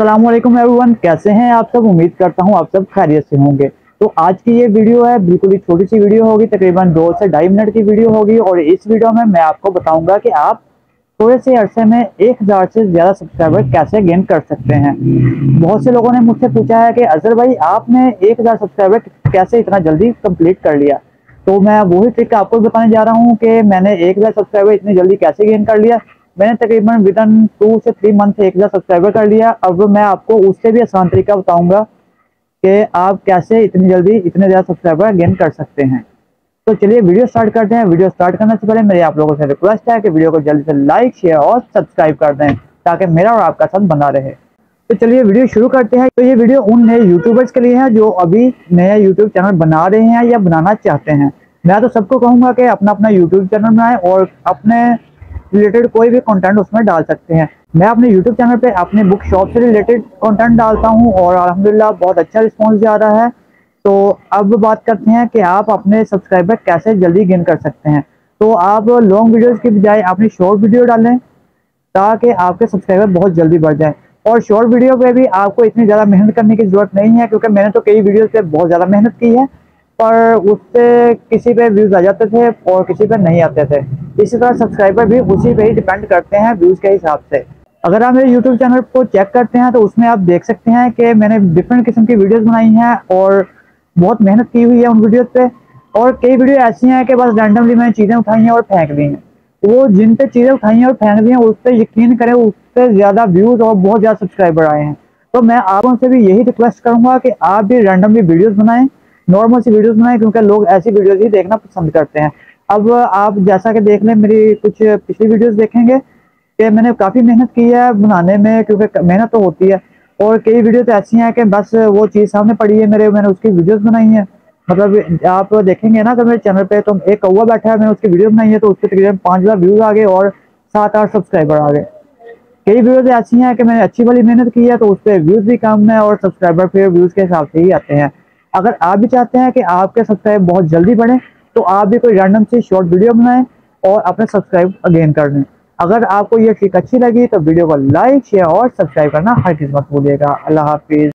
अस्सलाम वालेकुम एवरीवन, कैसे हैं आप सब। उम्मीद करता हूं आप सब खैरियत से होंगे। तो आज की ये वीडियो है, बिल्कुल ही छोटी सी वीडियो होगी, तकरीबन 2 से ढाई मिनट की वीडियो होगी। और इस वीडियो में मैं आपको बताऊंगा कि आप थोड़े से अरसे में 1000 से ज़्यादा सब्सक्राइबर कैसे गेन कर सकते हैं। बहुत से लोगों ने मुझसे पूछा है कि अजहर भाई आपने 1000 सब्सक्राइबर कैसे इतना जल्दी कंप्लीट कर लिया। तो मैं वही ट्रिक आपको बताने जा रहा हूँ कि मैंने 1000 सब्सक्राइबर इतनी जल्दी कैसे गेन कर लिया। मैंने तकरीबन विदिन 2 से 3 मंथ 1000 सब्सक्राइबर कर लिया। अब मैं आपको उससे भी आसान तरीका बताऊंगा कि आप कैसे इतनी जल्दी इतने ज़्यादा सब्सक्राइबर गेन कर सकते हैं। तो चलिए वीडियो स्टार्ट करते हैं। वीडियो स्टार्ट करने से पहले मेरी आप लोगों से रिक्वेस्ट है कि वीडियो को जल्दी से लाइक, शेयर और सब्सक्राइब कर दें ताकि मेरा और आपका साथ बना रहे। तो चलिए वीडियो शुरू करते हैं। तो ये वीडियो उन नए यूट्यूबर्स के लिए है जो अभी नया यूट्यूब चैनल बना रहे हैं या बनाना चाहते हैं। मैं तो सबको कहूँगा कि अपना अपना यूट्यूब चैनल बनाएं और अपने रिलेटेड कोई भी कंटेंट उसमें डाल सकते हैं। मैं अपने यूट्यूब चैनल पे अपने बुक शॉप से रिलेटेड कंटेंट डालता हूँ और अल्हम्दुलिल्लाह बहुत अच्छा रिस्पॉन्स जा रहा है। तो अब बात करते हैं कि आप अपने सब्सक्राइबर कैसे जल्दी गेन कर सकते हैं। तो आप लॉन्ग वीडियोस की बजाय अपनी शॉर्ट वीडियो डालें ताकि आपके सब्सक्राइबर बहुत जल्दी बढ़ जाएं। और शॉर्ट वीडियो पे भी आपको इतनी ज़्यादा मेहनत करने की ज़रूरत नहीं है, क्योंकि मैंने तो कई वीडियोस पे बहुत ज़्यादा मेहनत की है, पर उससे किसी पे व्यूज़ आ जाते थे और किसी पे नहीं आते थे। इसी तरह सब्सक्राइबर भी उसी पे ही डिपेंड करते हैं व्यूज़ के हिसाब से। अगर आप मेरे यूट्यूब चैनल को चेक करते हैं तो उसमें आप देख सकते हैं कि मैंने डिफरेंट किस्म की वीडियोज़ बनाई हैं और बहुत मेहनत की हुई है उन वीडियोज़ पे। और कई वीडियो ऐसी हैं कि बस रैंडमली मैंने चीज़ें उठाई हैं और फेंक दी हैं। वो जिन पे चीज़ें उठाई हैं और फेंक दी हैं उस पर यकीन करें, उससे ज़्यादा व्यूज़ और बहुत ज़्यादा सब्सक्राइबर आए हैं। तो मैं आप उनसे भी यही रिक्वेस्ट करूँगा कि आप भी रैंडमली वीडियोज़ बनाएं, नॉर्मल सी वीडियोज़ बनाएं, क्योंकि लोग ऐसी वीडियोज़ ही देखना पसंद करते हैं। अब आप जैसा कि देख लें, मेरी कुछ पिछली वीडियोज़ देखेंगे कि मैंने काफ़ी मेहनत की है बनाने में, क्योंकि मेहनत तो होती है। और कई वीडियो तो ऐसी हैं कि बस वो चीज़ सामने पड़ी है मेरे, मैंने उसकी वीडियोस बनाई हैं। मतलब आप देखेंगे ना, अगर मेरे चैनल पे तो एक कौवा बैठा है, मैंने उसकी वीडियो बनाई है तो उसके तकरीबन 5000 व्यूज़ आ गए और 7-8 सब्सक्राइबर आ गए। कई वीडियोस ऐसी हैं कि मैंने अच्छी वाली मेहनत की है तो उस पर व्यूज़ भी कम है और सब्सक्राइबर फिर व्यूज़ के हिसाब से ही आते हैं। अगर आप भी चाहते हैं कि आपके सब्सक्राइब बहुत जल्दी बढ़ें तो आप भी कोई रैंडम सी शॉर्ट वीडियो बनाएं और अपने सब्सक्राइब गेन कर लें। अगर आपको ये ट्रिक अच्छी लगी तो वीडियो को लाइक, शेयर और सब्सक्राइब करना हरगिज़ मत भूलिएगा। अल्लाह हाफिज़।